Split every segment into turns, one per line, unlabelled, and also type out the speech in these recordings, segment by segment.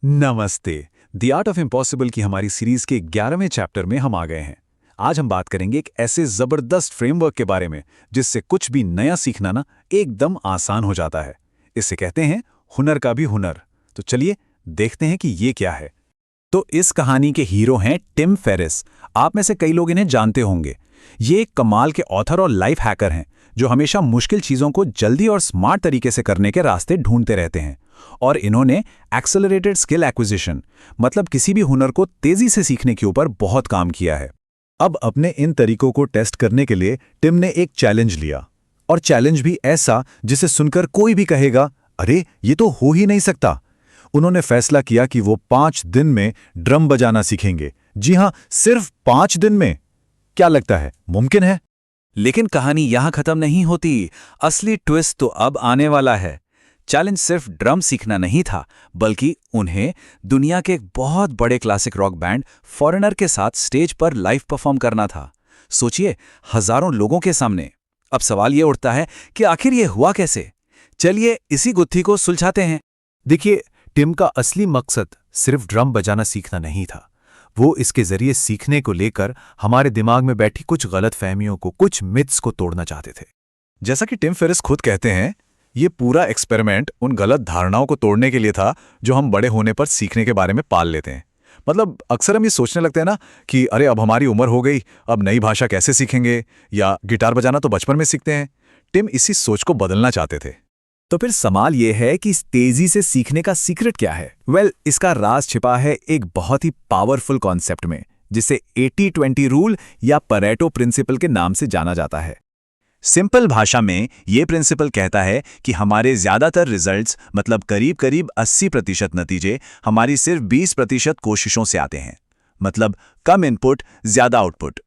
नमस्ते। The art of impossible की हमारी सीरीज के 11वें चैप्टर में हम आ गए हैं। आज हम बात करेंगे एक ऐसे जबरदस्त फ्रेमवर्क के बारे में जिससे कुछ भी नया सीखना ना एकदम आसान हो जाता है। इसे कहते हैं हुनर का भी हुनर। तो चलिए देखते हैं कि ये क्या है। तो इस कहानी के हीरो हैं टिम फेरिस। आप में से कई लोग इन्हें जानते होंगे। ये एक कमाल के ऑथर और लाइफ हैकर हैं जो हमेशा मुश्किल चीजों को जल्दी और स्मार्ट तरीके से करने के रास्ते ढूंढते रहते हैं। और इन्होंने एक्सेलरेटेड स्किल एक्विजिशन मतलब किसी भी हुनर को तेजी से सीखने के ऊपर बहुत काम किया है। अब अपने इन तरीकों को टेस्ट करने के लिए टिम ने एक चैलेंज लिया, और चैलेंज भी ऐसा जिसे सुनकर कोई भी कहेगा, अरे ये तो हो ही नहीं सकता। उन्होंने फैसला किया कि वो 5 दिन में ड्रम बजाना सीखेंगे। जी हां, सिर्फ 5 दिन में। क्या लगता है, मुमकिन है?
लेकिन कहानी यहां खत्म नहीं होती। असली ट्विस्ट तो अब आने वाला है। चैलेंज सिर्फ ड्रम सीखना नहीं था, बल्कि उन्हें दुनिया के एक बहुत बड़े क्लासिक रॉक बैंड फॉरेनर के साथ स्टेज पर लाइव परफॉर्म करना था। सोचिए, हजारों लोगों के सामने। अब सवाल ये उठता है कि आखिर ये हुआ कैसे? चलिए इसी गुत्थी को सुलझाते हैं।
देखिए, टिम का असली मकसद सिर्फ ड्रम बजाना सीखना नहीं था। वो इसके जरिए सीखने को लेकर हमारे दिमाग में बैठी कुछ गलतफहमियों को, कुछ मिथ्स को तोड़ना चाहते थे। जैसा कि टिम फेरिस खुद कहते हैं, ये पूरा एक्सपेरिमेंट उन गलत धारणाओं को तोड़ने के लिए था जो हम बड़े होने पर सीखने के बारे में पाल लेते हैं। मतलब अक्सर हम ये सोचने लगते हैं ना कि अरे अब हमारी उम्र हो गई, अब नई भाषा कैसे सीखेंगे, या गिटार बजाना तो बचपन में सीखते हैं। टिम इसी सोच को बदलना चाहते थे। तो फिर सवाल यह है कि इस तेजी से सीखने का सीक्रेट क्या है? इसका राज छिपा है एक बहुत ही पावरफुल कॉन्सेप्ट में, जिसे 80-20 रूल या परेटो प्रिंसिपल के नाम से जाना जाता है। सिंपल भाषा में यह प्रिंसिपल कहता है कि हमारे ज्यादातर रिजल्ट्स मतलब करीब-करीब 80% नतीजे हमारी सिर्फ 20% कोशिशों से आते हैं। मतलब कम इनपुट, ज्यादा आउटपुट।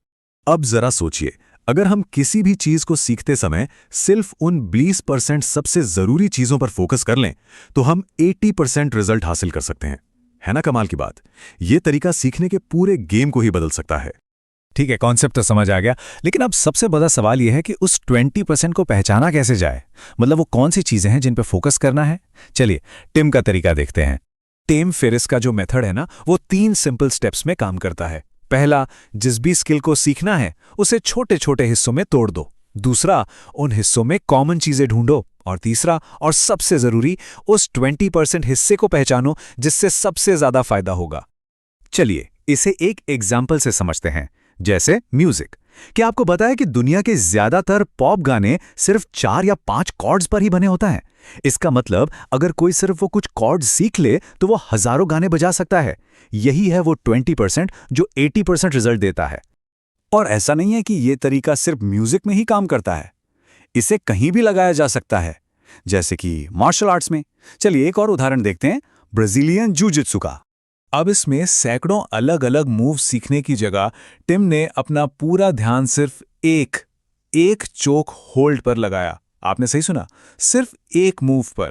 अब जरा सोचिए, अगर हम किसी भी चीज को सीखते समय सिर्फ उन 20% सबसे जरूरी चीजों पर फोकस कर लें, तो हम 80% रिजल्ट हासिल कर सकते हैं। है ना कमाल की बात? यह तरीका सीखने के पूरे गेम को ही बदल सकता है। ठीक है, कॉन्सेप्ट तो समझ आ गया, लेकिन अब सबसे बड़ा सवाल यह है कि उस 20% को पहचाना कैसे जाए? मतलब वो कौन सी चीजें हैं जिन पर फोकस करना है? चलिए टिम का तरीका देखते हैं। टिम फेरिस का जो मेथड है ना, वो 3 सिंपल स्टेप्स में काम करता है। पहला, जिस भी स्किल को सीखना है उसे छोटे छोटे हिस्सों में तोड़ दो। दूसरा, उन हिस्सों में कॉमन चीजें ढूंढो। और तीसरा और सबसे जरूरी, उस 20% हिस्से को पहचानो जिससे सबसे ज्यादा फायदा होगा। चलिए इसे एक एग्जाम्पल से समझते हैं, जैसे म्यूजिक। क्या आपको पता है कि दुनिया के ज्यादातर पॉप गाने सिर्फ 4 या 5 कॉर्ड्स पर ही बने होता है? इसका मतलब अगर कोई सिर्फ वो कुछ कॉर्ड्स सीख ले तो वो हजारों गाने बजा सकता है। यही है वो 20% जो 80% रिजल्ट देता है। और ऐसा नहीं है कि ये तरीका सिर्फ म्यूजिक में ही काम करता है, इसे कहीं भी लगाया जा सकता है, जैसे कि मार्शल आर्ट्स में। चलिए एक और उदाहरण देखते हैं, ब्राजीलियन जूजित्सु का। अब इसमें सैकड़ों अलग अलग मूव सीखने की जगह टिम ने अपना पूरा ध्यान सिर्फ एक चोक होल्ड पर लगाया। आपने सही सुना, सिर्फ एक मूव पर।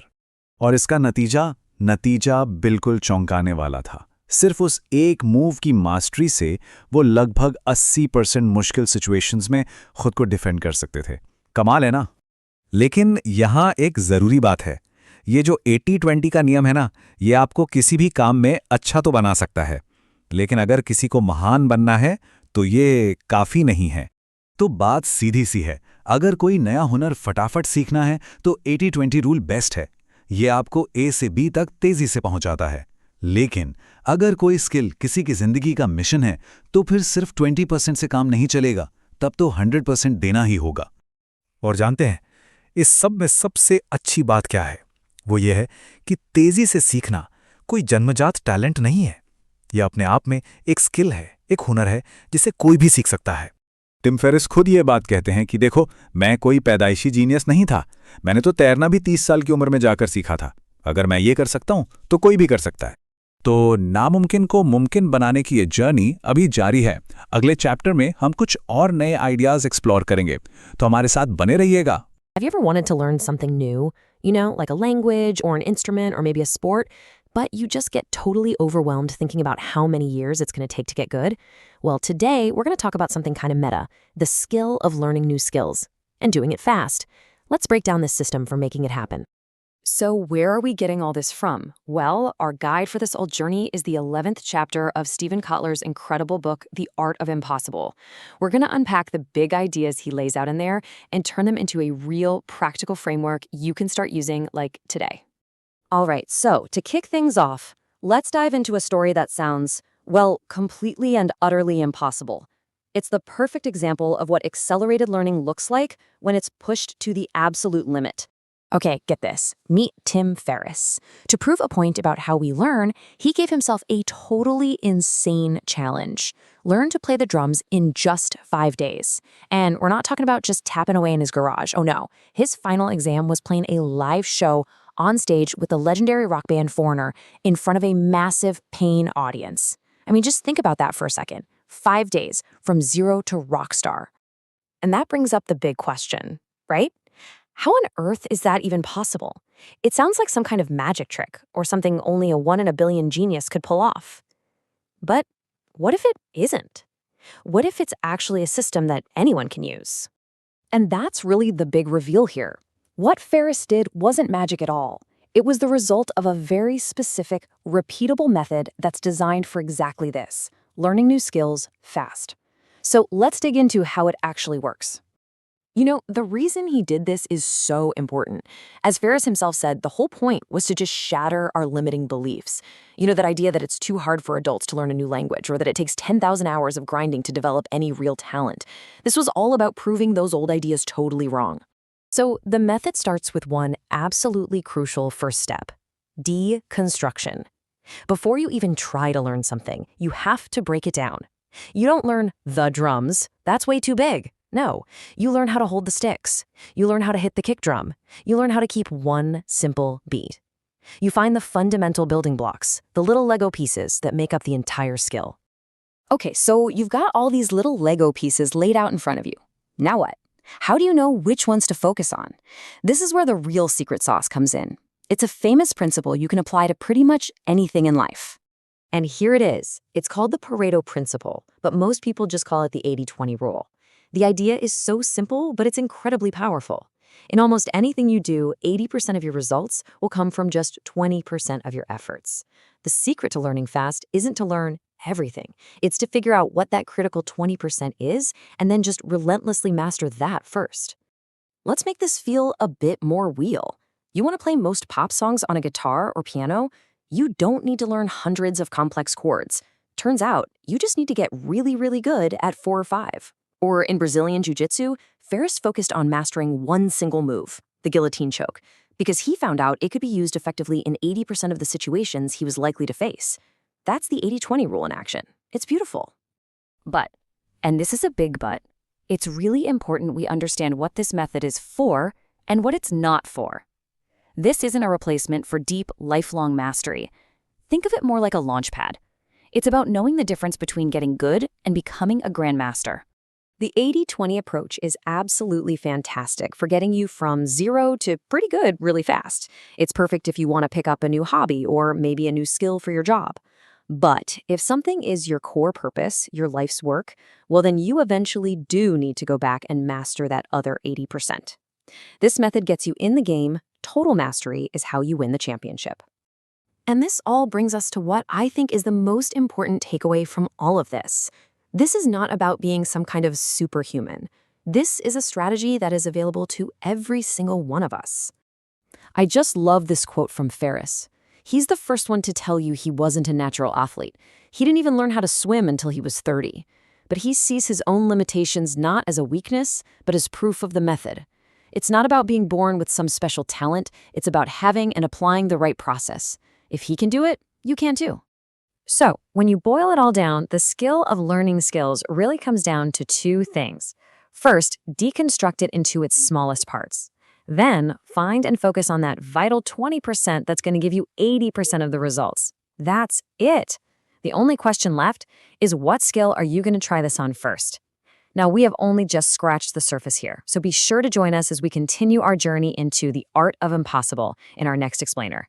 और इसका नतीजा बिल्कुल चौंकाने वाला था। सिर्फ उस एक मूव की मास्टरी से वो लगभग 80% मुश्किल सिचुएशंस में खुद को डिफेंड कर सकते थे। कमाल है ना? लेकिन यहां एक जरूरी बात है। ये जो 80-20 का नियम है ना, ये आपको किसी भी काम में अच्छा तो बना सकता है, लेकिन अगर किसी को महान बनना है तो ये काफी नहीं है। तो बात सीधी सी है, अगर कोई नया हुनर फटाफट सीखना है तो 80-20 रूल बेस्ट है। ये आपको ए से बी तक तेजी से पहुंचाता है। लेकिन अगर कोई स्किल किसी की जिंदगी का मिशन है तो फिर सिर्फ 20% से काम नहीं चलेगा, तब तो 100% देना ही होगा। और जानते हैं इस सब में सबसे अच्छी बात क्या है? वो ये है कि तेजी से सीखना कोई जन्मजात टैलेंट नहीं है। यह अपने आप में एक स्किल है, एक हुनर है जिसे कोई भी सीख सकता है। टिम फेरिस खुद ये बात कहते हैं कि देखो, मैं कोई पैदाइशी जीनियस नहीं था। मैंने तो तैरना भी 30 साल की उम्र में जाकर सीखा था। अगर मैं ये कर सकता हूं तो कोई भी कर सकता है। तो नामुमकिन को मुमकिन बनाने की ये जर्नी अभी जारी है। अगले चैप्टर में हम कुछ और नए आइडियाज एक्सप्लोर करेंगे, तो हमारे साथ बने रहिएगा।
Have you ever wanted to learn something new, like a language or an instrument or maybe a sport, but you just get totally overwhelmed thinking about how many years it's going to take to get good? Well, today we're going to talk about something kind of meta, the skill of learning new skills and doing it fast. Let's break down this system for making it happen. So where are we getting all this from? Well, our guide for this old journey is the 11th chapter of Stephen Kotler's incredible book, The Art of Impossible. We're going to unpack the big ideas he lays out in there and turn them into a real practical framework you can start using like today. All right, so to kick things off, let's dive into a story that sounds, well, completely and utterly impossible. It's the perfect example of what accelerated learning looks like when it's pushed to the absolute limit. Okay, get this. Meet Tim Ferriss. To prove a point about how we learn, he gave himself a totally insane challenge. Learn to play the drums in just 5 days. And we're not talking about just tapping away in his garage. Oh no. His final exam was playing a live show on stage with the legendary rock band Foreigner in front of a massive paying audience. I mean, just think about that for a second. 5 days, from zero to rock star. And that brings up the big question, right? How on earth is that even possible? It sounds like some kind of magic trick or something only a 1 in a billion genius could pull off. But what if it isn't? What if it's actually a system that anyone can use? And that's really the big reveal here. What Ferriss did wasn't magic at all. It was the result of a very specific, repeatable method that's designed for exactly this: learning new skills fast. So let's dig into how it actually works. You know, the reason he did this is so important. As Ferriss himself said, the whole point was to just shatter our limiting beliefs. You know, that idea that it's too hard for adults to learn a new language or that it takes 10,000 hours of grinding to develop any real talent. This was all about proving those old ideas totally wrong. So the method starts with one absolutely crucial first step: deconstruction. Before you even try to learn something, you have to break it down. You don't learn the drums. That's way too big. No, you learn how to hold the sticks. You learn how to hit the kick drum. You learn how to keep one simple beat. You find the fundamental building blocks, the little Lego pieces that make up the entire skill. Okay, so you've got all these little Lego pieces laid out in front of you. Now what? How do you know which ones to focus on? This is where the real secret sauce comes in. It's a famous principle you can apply to pretty much anything in life. And here it is. It's called the Pareto principle, but most people just call it the 80-20 rule. The idea is so simple, but it's incredibly powerful. In almost anything you do, 80% of your results will come from just 20% of your efforts. The secret to learning fast isn't to learn everything. It's to figure out what that critical 20% is and then just relentlessly master that first. Let's make this feel a bit more real. You want to play most pop songs on a guitar or piano? You don't need to learn hundreds of complex chords. Turns out, you just need to get really, really good at 4 or 5. Or in Brazilian Jiu-Jitsu, Ferriss focused on mastering one single move, the guillotine choke, because he found out it could be used effectively in 80% of the situations he was likely to face. That's the 80-20 rule in action. It's beautiful. But, and this is a big but, it's really important we understand what this method is for and what it's not for. This isn't a replacement for deep, lifelong mastery. Think of it more like a launch pad. It's about knowing the difference between getting good and becoming a grandmaster. The 80-20 approach is absolutely fantastic for getting you from zero to pretty good really fast. It's perfect if you want to pick up a new hobby or maybe a new skill for your job. But if something is your core purpose, your life's work, well then you eventually do need to go back and master that other 80%. This method gets you in the game. Total mastery is how you win the championship. And this all brings us to what I think is the most important takeaway from all of this. This is not about being some kind of superhuman. This is a strategy that is available to every single one of us. I just love this quote from Ferriss. He's the first one to tell you he wasn't a natural athlete. He didn't even learn how to swim until he was 30. But he sees his own limitations not as a weakness, but as proof of the method. It's not about being born with some special talent. It's about having and applying the right process. If he can do it, you can too. So, when you boil it all down, the skill of learning skills really comes down to 2 things. First, deconstruct it into its smallest parts. Then, find and focus on that vital 20% that's going to give you 80% of the results. That's it. The only question left is, what skill are you going to try this on first? Now, we have only just scratched the surface here, so be sure to join us as we continue our journey into the art of impossible in our next explainer.